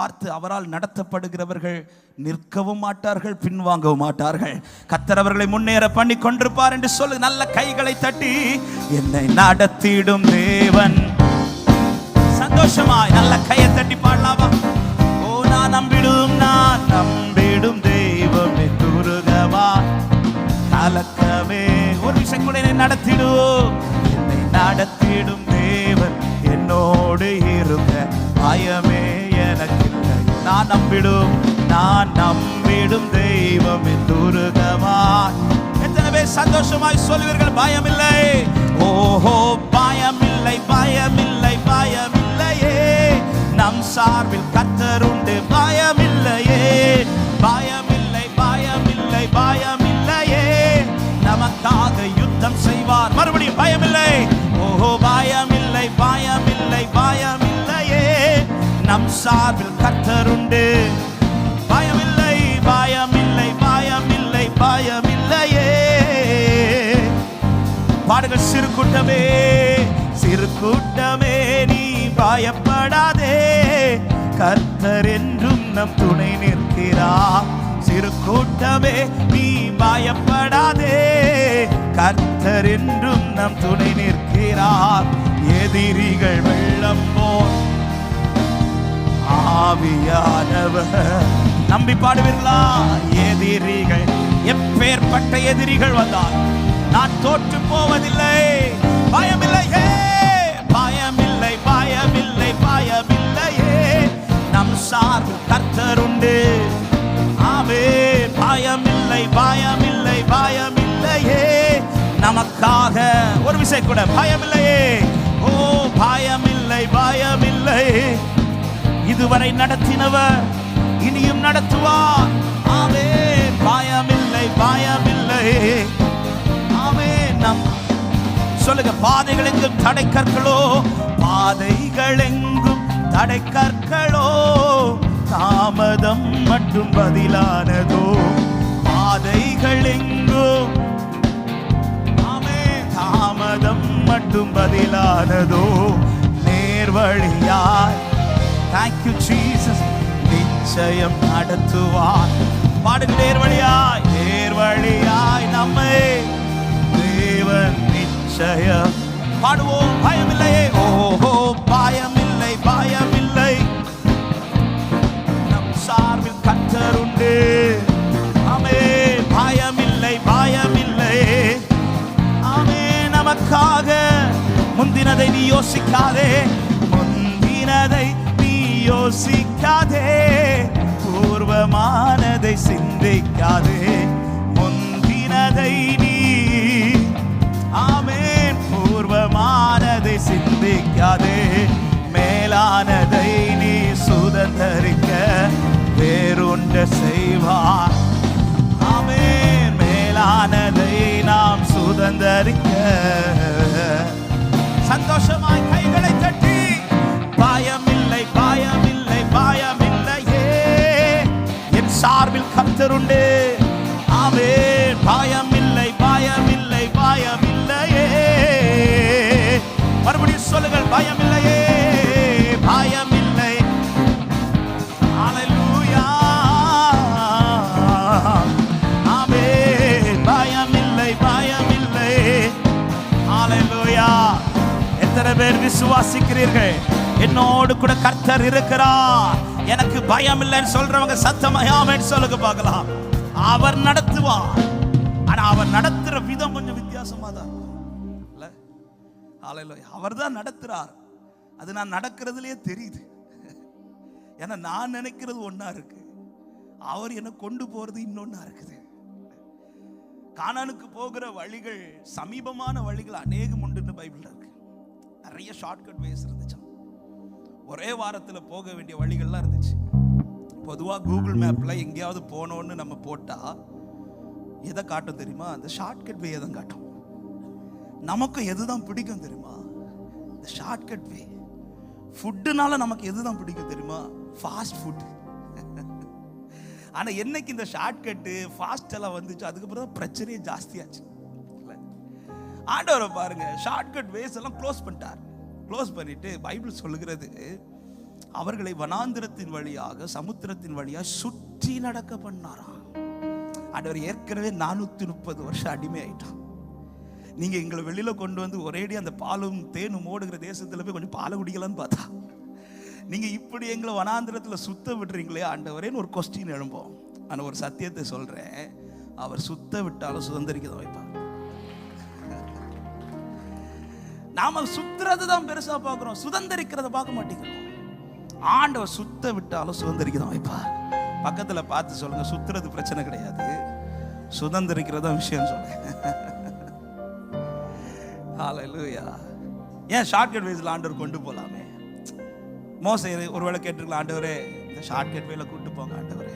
பார்த்து அவரால் நடத்தப்படுகிறவர்கள் நிற்கவும் மாட்டார்கள், பின்வாங்கவும் மாட்டார்கள். கர்த்தர் அவர்களை முன்னேற பண்ணி கொண்டிருப்பார் என்று சொல்லு. நல்ல கைகளை தட்டி என்னை நடத்திடும் தேவன். சந்தோஷமாய் நல்ல கையை தட்டி பாடலாமா? ஓ நான் நம்பிடும் தெய்வமே துருகவா கலக்கமே. ஒரு விஷயம் கூட என்னை நடத்திடும். என்னை நடத்திடும் தேவன் என்னோடு இருக்க பயமே எனக்கு இல்லை. நான் நம்பிடும் தெய்வமே துருகவா. எத்தனை பேர் சந்தோஷமாய் சொல்லுவீர்கள் பயமில்லை? ஓஹோ பயமில்லை, பயமில்லை, பயமில்லையே. நம் சார்பில் கர்த்தர் உண்டு, பயமில்லையே. பயமில்லை, பயமில்லை, பயமில்லையே. நமக்காக யுத்தம் செய்வார். மறுபடியும் பயமில்லை. ஓஹோ பயமில்லை, பயமில்லை, பயமில்லையே. நம் சார்பில் கர்த்தர் உண்டு, பயமில்லை, பயமில்லை, பயமில்லை, பயமில்லையே. பாடுங்கள். சிறு கூட்டமே, சிறு கூட்டமே நீ பயப்படாதே, கர்த்தர் என்றும் நம் துணை நிற்கிறார். சிறு கூட்டமே நீ பயப்படாதே, கர்த்தர் என்றும் நம் துணை நிற்கிறார். எதிரிகள் வெள்ளம் போல் ஆவியானவர். நம்பி பாடுவீர்களா? எதிரிகள் எப்பேற்பட்ட எதிரிகள் வந்தால் நான் தோற்று போவதில்லை. பயமில்லையே, பயமில்லை, பயமில்லை, பயமில்லையே. நம் சார்பில் கர்த்தர் உண்டு. ஆவே பயமில்லை, பயமில்லை, பயமில்லையே. நமக்காக ஒரு விஷயம் கூட பயமில்லையே. ஓ பயமில்லை, பயமில்லை. இதுவரை நடத்தினவர் இனியும் நடத்துவார். ஆவே பயமில்லை, பயமில்லை. ஆவே நம் சொல்லுங்க. பாதைகள் எங்கும் தடை கற்களோ, பாதைகள் எங்கும் தடை கற்களோ, தாமதம் மட்டும் பதிலானதோ. பாதைகள் எங்கும் ஆமே தாமதம் மட்டும் பதிலானதோ. நேர்வழியாய் Thank you Jesus நிச்சயம் நடத்துவார். பாடுங்க. நேர்வழியாய், நேர்வழியாய் நம்மை தேவன் நிச்சயம். பாடுவோம். பயமில்லையே. ஓஹோ பயமில்லை, பயமில்லை. நம் சார்பில் கர்த்தர் உண்டு. ஆமே பயமில்லை, பயமில்லை. ஆமே நமக்காக. முந்தினதை நீ யோசிக்காதே, முந்தினதை யோசிக்காதே, பூர்வமானதை சிந்திக்காதே. முந்தினதை நீ ஆமென் பூர்வமானதை சிந்திக்காதே. மேலானதை நீ சுதந்தரிக்க வேறொன்று செய்வார். ஆமென் மேலானதை நாம் சுதந்தரிக்க. சந்தோஷமாய் கைகளை தட்டி பயமில்லை, பயமில்லை, பயமில்லையே. என் சார்பில் கர்த்தர் உண்டு. ஆமென் பயமில்லை, பயமில்லை, பயமில்லையே. மறுபடியும் சொல்லுங்கள். பயமில்லையே, பயமில்லை. ஹல்லேலூயா. ஆமென் பயமில்லை, பயமில்லை. ஹல்லேலூயா. எத்தனை பேர் விசுவாசிக்கிறீர்கள்? என்னோடு கூட கர்த்தர் இருக்கிறார், எனக்கு பயம் இல்லைன்னு சொல்றவங்க சத்தமாய் ஆமென் சொல்லுங்க பார்க்கலாம். அவர் நடத்துவார். ஆனா அவர் நடத்துற விதம் கொஞ்சம் வித்தியாசமா தான் இல்ல? ஹல்லேலூயா. அவர் தான் நடத்துறார். அது நான் நடக்கிறதுலயே தெரியுது. ஏன்னா நான் நினைக்கிறது ஒன்னா இருக்கு, அவர் என்ன கொண்டு போறது இன்னொன்னா இருக்குது. கானானுக்கு போகிற வழிகள் சமீபமான வழிகள் அநேகம் உண்டு பைபிள்ல இருக்கு. நிறைய ஷார்ட்கட் வேஸ் இருந்துச்சு. ஒரே வாரத்தில் போக வேண்டிய வழிகள்லாம் இருந்துச்சு. பொதுவாக கூகுள் மேப்பில் எங்கேயாவது போனோன்னு நம்ம போட்டால் எதை காட்டும் தெரியுமா? அந்த ஷார்ட்கட் வே தான் காட்டும். நமக்கு எதுதான் பிடிக்கும் தெரியுமா? இந்த ஷார்ட்கட் வே. ஃபுட்டுனால நமக்கு எதுதான் பிடிக்கும் தெரியுமா? Fast food. ஆனால் என்னைக்கு இந்த ஷார்ட்கட்டு ஃபாஸ்ட் எல்லாம் வந்துச்சு, அதுக்கப்புறம் தான் பிரச்சனையே ஜாஸ்தியாச்சு. ஆண்டவரை பாருங்க, ஷார்ட்கட் வேஸ் எல்லாம் க்ளோஸ் பண்ணிட்டார். க்ளோஸ் பண்ணிட்டு பைபிள் சொல்லுகிறது, அவர்களை வனாந்திரத்தின் வழியாக சமுத்திரத்தின் வழியாக சுற்றி நடக்க பண்ணாராம். ஆண்டவர் ஏற்கனவே 430 வருஷம் அடிமை ஆயிட்டான். நீங்க எங்களை வெளியில கொண்டு வந்து ஒரேடி அந்த பாலும் தேனும் ஓடுகிற தேசத்துல போய் கொஞ்சம் பாலை குடிக்கலான்னு பார்த்தா, நீங்க இப்படி எங்களை வனாந்திரத்துல சுத்த விடுறீங்களே ஆண்டவரேன்னு ஒரு கொஸ்டின் எழும்போம். ஆனா ஒரு சத்தியத்தை சொல்றேன், அவர் சுத்த விட்டாலும் சுதந்திரிக்க தான் வைப்பார். நாம சுத்துறது தான் பெருசா பார்க்கிறோம், சுதந்திரிக்கிறத பார்க்க மாட்டேங்கிறோம். ஆண்டவர் சுத்த விட்டாலும் சுதந்திரிக்க தான் வைப்பார். பக்கத்துல பார்த்து சொல்லுங்க, சுத்துறது பிரச்சனை கிடையாது, சுதந்திரிக்கிறதா விஷயம் சொல்லுங்க. ஹல்லேலூயா. ஏன் ஷார்ட்கட் வேஸ்ல ஆண்டவர் கொண்டு போலாமே. மோசே ஒருவேளை கேட்டிருக்கலாம், ஆண்டவரே இந்த ஷார்ட்கட் வேல கூட்டு போங்க ஆண்டவரே.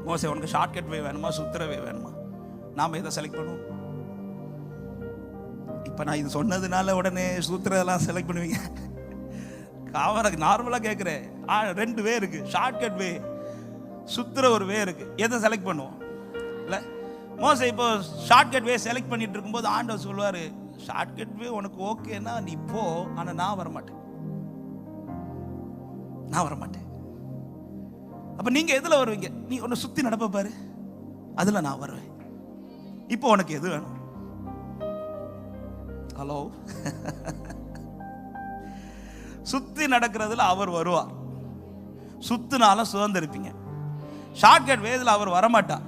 மோசே உனக்கு ஷார்ட்கட் வே வேணுமா சுத்துற வே வேணுமா? நாம எதை செலக்ட் பண்ணுவோம்? இப்ப நான் இது சொன்னதுனால உடனே சுத்துறதெல்லாம் செலக்ட் பண்ணுவீங்க? அவனுக்கு நார்மலா கேட்கிறேன். 2 வே இருக்கு, ஷார்ட்கட் வே, சுத்துற ஒரு வே இருக்கு. எதை செலக்ட் பண்ணுவோம்? இல்ல மோசே இப்போ ஷார்ட்கட் வே செலக்ட் பண்ணிட்டு இருக்கும்போது ஆண்டவர் சொல்லுவாரு, ஷார்ட்கட் வே உனக்கு ஓகேனா நீ போ, ஆனா நான் வரமாட்டேன், நான் வரமாட்டேன். அப்ப நீங்க எதுல வருவீங்க? நீ உன்னை சுத்தி நடப்ப பாரு, அதுல நான் வருவேன். இப்போ உனக்கு எது வேணும்? ஹலோ, சுத்தி நடக்கிறதுல அவர் வருவார், சுத்தினாலும் சுதந்திரிப்பீங்க. ஷார்ட்கட் வேஸ்ல அவர் வரமாட்டார்,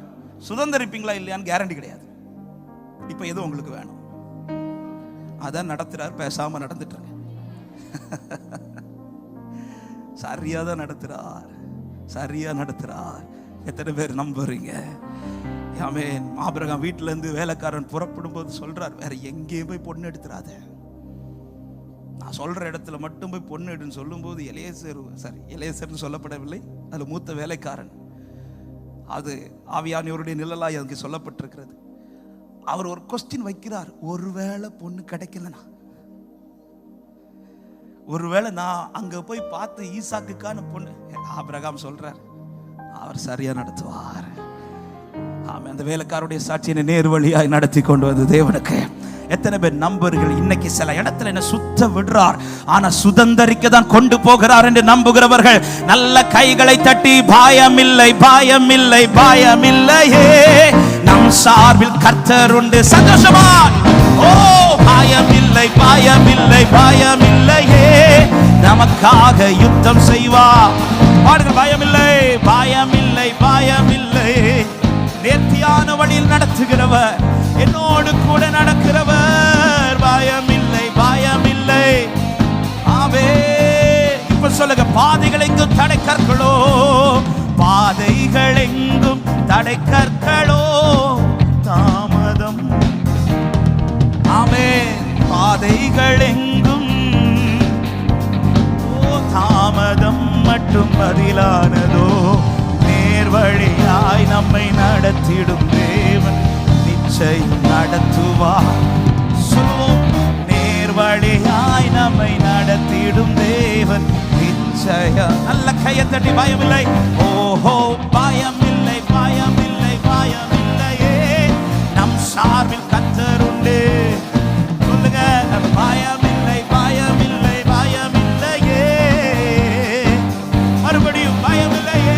சுதந்திரிப்பீங்களா இல்லையான்னு கேரண்டி கிடையாது. இப்போ எது உங்களுக்கு வேணும்? அதான் நடத்துறார், பேசாம நடந்துட்டு இருங்க. சரியா தான் நடத்துறார், சரியா நடத்துறார். எத்தனை பேர் நம்புறீங்க? ஆமென். ஆபிரகாம் வீட்டுல இருந்து வேலைக்காரன் புறப்படும் போது சொல்றார், வேற எங்கேயும் போய் பொண்ணு எடுத்துறாத, நான் சொல்ற இடத்துல மட்டும் போய் பொண்ணு எடுன்னு சொல்லும் போது எலேசர்னு சொல்லப்படவில்லை, அதுல மூத்த வேலைக்காரன், அது ஆவியானவருடைய நிழலாய் அதுக்கு சொல்லப்பட்டிருக்கிறது. அவர் ஒரு கொஸ்டின் வைக்கிறார், ஒருவேளை பொண்ணு கிடைக்கலனா, ஒருவேளை நான் அங்க போய் பார்த்து ஈசாக்குக்கான பொண்ணு, ஆபிரகாம் சொல்றார், அவர் சரியா நடத்துவார். ஆமா, அந்த வேலைக்காரருடைய சாட்சியை நேர் வழியாய் நடத்தி கொண்டு வந்து தேவனுக்கு எத்தனை பேர் நம்புறீர்கள்? இன்னைக்கு சில இடத்துல என்ன சுத்த விடுறார், ஆனா சுதந்திரிக்க தான் கொண்டு போகிறார் என்று நம்புகிறவர்கள் நல்ல கைகளை தட்டி, பயமில்லை பயமில்லை பயமில்லையே, நம் சார்பில் கர்த்தர் உண்டு, சந்தோஷமா. ஓ பயமில்லை பயமில்லை பயமில்லையே, நமக்காக யுத்தம் செய்வார். பாடுங்கள், பயமில்லை பயமில்லை பயமில்லை. நேர்த்தியான வழியில் நடத்துகிறவர், என்னோடு கூட நடக்கிறவர், பயமில்லை பயமில்லை. ஆவே இப்ப சொல்லுங்க, பாதைகள் எங்கும் தடை கற்களோ, பாதைகள் எங்கும் தடை கற்களோ, தாமதம். ஆமே, பாதைகள் எங்கும் தாமதம் மட்டும் பதிலானதோ, நேர்வழியாய் நம்மை நடத்திடும் தேவன் நிச்சயம் நடத்துவார். சொல்லுவோம், நேர்வழியாய் நம்மை நடத்திடும் தேவன் நிச்சயம். நல்ல கையை தட்டி, பயமில்லை. ஓஹோ பயமில்லை பயமில்லை பயமில்லையே, நம் சார்பில் கர்த்தர் உண்டு. சொல்லுங்க, பயமில்லை பயமில்லை பயமில்லையே. மறுபடியும் பயமில்லையே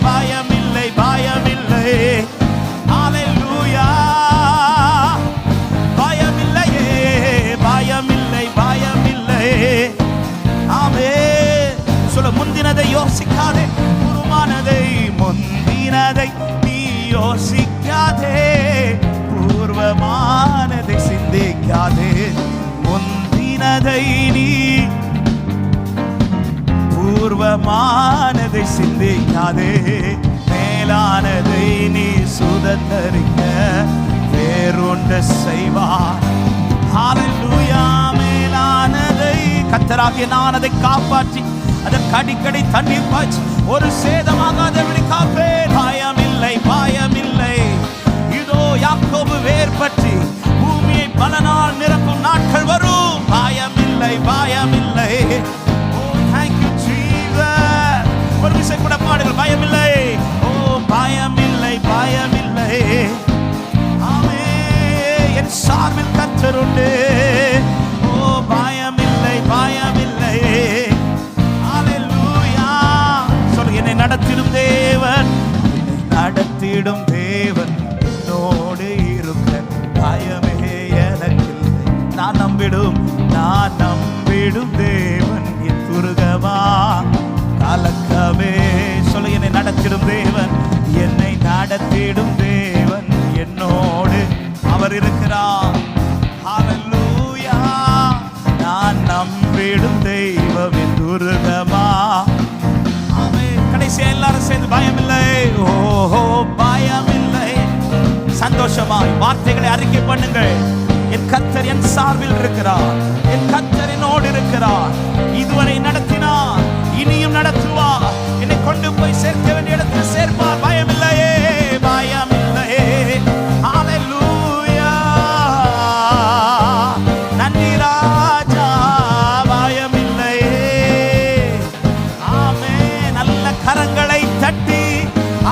பயமில்லை பயமில்லை. ஹல்லேலூயா. பயமில்லையே பயமில்லை பயமில்லை. ஆமென். சொல்ல, முந்தினதை யோசிக்காதே, பூர்வமானதை முந்தினதை நீ யோசிக்காதே, பூர்வமானதை சிந்திக்காதே, முந்தினதை நீ பூர்வமானதை சிந்திக்காதே, மேலானதை நீ சுதந்தரிக்க வேறொன்று செய்வார். ஹல்லேலூயா. மேலானதை கர்த்தராகிய நான் அதை காப்பாற்றி அதற்கு அடிக்கடி தண்ணீர் பாய்ச்சி ஒரு சேதமாகாதபடி காப்பேன். பயமில்லை பயமில்லை. இதோ யாக்கோபு வேர் பற்றி பூமியை பல நாள் நிரப்பும் நாட்கள் வரும். பயமில்லை பயமில்லை. ஓ thank you Jesus. ஒரு விஷயம் கூட பாடுங்கள், பயமில்லை. ஓ பயமில்லை பயமில்லை. ஆமென். என் சார்பில் கர்த்தர் உண்டு. ஓ பயமில்லை பயமில்லை. சந்தோஷமாய் வார்த்தைகளை அறிக்கை பண்ணுங்கள். என் கர்த்தர் என் சார்பில் இருக்கிறார், என் கர்த்தர் என்னோடு இருக்கிறார். இதுவரை நடத்தினார், இனியும் நடத்துவார். என்னை கொண்டு போய் சேர்க்க வேண்டிய இடத்தில் சேர்ப்பார். பயமில்லையே, பயமில்லையே. ஹalleluya, நன்றி ராஜா, பயமில்லையே. ஆமென். நல்ல கரங்களை தட்டி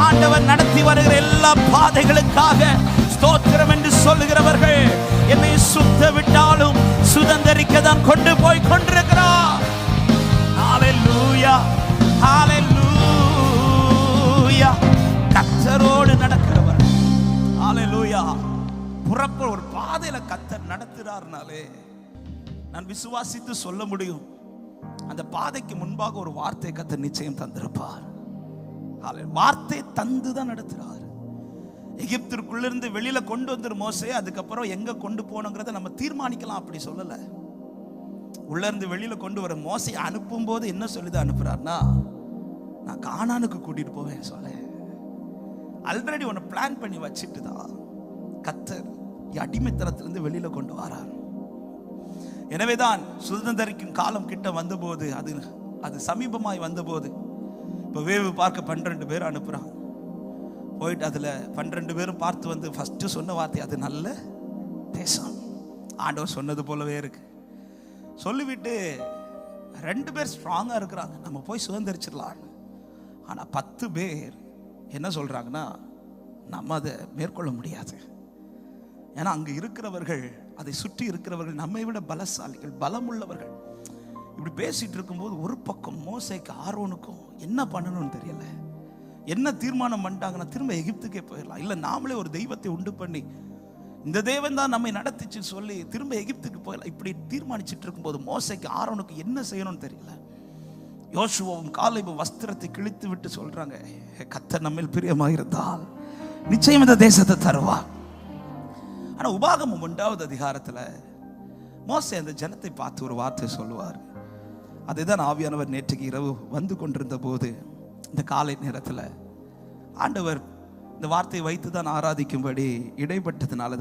ஆண்டவர் நடத்தி வருகிற எல்லா பாதைகளுக்காக ஸ்தோத்திரம் என்று சொல்லுகிறவர்கள், என்னை சுத்த விட்டாலும் சுதந்தரிக்க தான் கொண்டு போய் கொண்டிருக்கிறார். ஹalleluya, ஹalleluya. கர்த்தரோடு நடக்கிறவர். ஹalleluya. புறப்ப ஒரு பாதையில கர்த்தர் நடத்துறார்னாலே நான் விசுவாசித்து சொல்ல முடியும், அந்த பாதைக்கு முன்பாக ஒரு வார்த்தை கர்த்தர் நிச்சயம் தந்திருப்பார். வார்த்தை தந்து தான் நடத்துறார். எகிப்திற்குள்ளிருந்து வெளியில கொண்டு வந்துரு மோசே, அதுக்கப்புறம் எங்க கொண்டு போனோங்கிறத நம்ம தீர்மானிக்கலாம். அப்படி சொல்லல. உள்ள இருந்து வெளியில கொண்டு வர மோசை அனுப்பும் போது என்ன சொல்லிதான் அனுப்புறாருன்னா, நான் கானானுக்கு கூட்டிட்டு போவேன் சொல்ல. ஆல்ரெடி ஒன்னு பிளான் பண்ணி வச்சுட்டு தான் கர்த்தர் அடிமைத்தனத்திலிருந்து வெளியில கொண்டு வரார். எனவேதான் சுதந்திரிக்கும் காலம் கிட்ட வந்தபோது, அது சமீபமாய் வந்தபோது, இப்போ வேவு பார்க்க 12 பேர் அனுப்புறான். போயிட்டு அதுல 12 பேரும் பார்த்து வந்து ஃபர்ஸ்ட் சொன்ன வார்த்தை, அது நல்ல தேசம், ஆண்டவர் சொன்னது போலவே இருக்கு சொல்லிவிட்டு 2 பேர் ஸ்ட்ராங்கா இருக்கிறாங்க, நம்ம போய் சுதந்திரிச்சிடலாம். ஆனா 10 பேர் என்ன சொல்றாங்கன்னா, நம்ம அதை மேற்கொள்ள முடியாது. ஏன்னா அங்க இருக்கிறவர்கள், அதை சுற்றி இருக்கிறவர்கள் நம்மை விட பலசாலிகள், பலமுள்ளவர்கள். இப்படி பேசிட்டு இருக்கும்போது ஒரு பக்கம் மோசேக்கு ஆரோனுக்கும் என்ன பண்ணணும்னு தெரியல. என்ன தீர்மானம் பண்ணிட்டாங்கன்னா, திரும்ப எகிப்துக்கே போயிடலாம், இல்லை நாமளே ஒரு தெய்வத்தை உண்டு பண்ணி இந்த தேவன் தான் நம்மை நடத்திச்சு சொல்லி திரும்ப எகிப்துக்கு போயிடலாம். இப்படி தீர்மானிச்சுட்டு இருக்கும்போது மோசேக்கு ஆரோனுக்கு என்ன செய்யணும்னு தெரியல. யோசுவாவும் காலேபும் வஸ்திரத்தை கிழித்து விட்டு சொல்றாங்க, கர்த்தர் நம்மில் பிரியமாக இருந்தால் நிச்சயம் இந்த தேசத்தை தருவா. ஆனா உபாகமம் 1வது அதிகாரத்துல மோசே அந்த ஜனத்தை பார்த்து ஒரு வார்த்தை சொல்லுவார். அதுதான் ஆவியானவர் நேற்றுக்கு இரவு வந்து கொண்டிருந்த போது, இந்த காலை நேரத்தில் ஆண்டவர் இந்த வார்த்தையை வைத்து தான் ஆராதிக்கும்படி இடைப்பட்டதுனால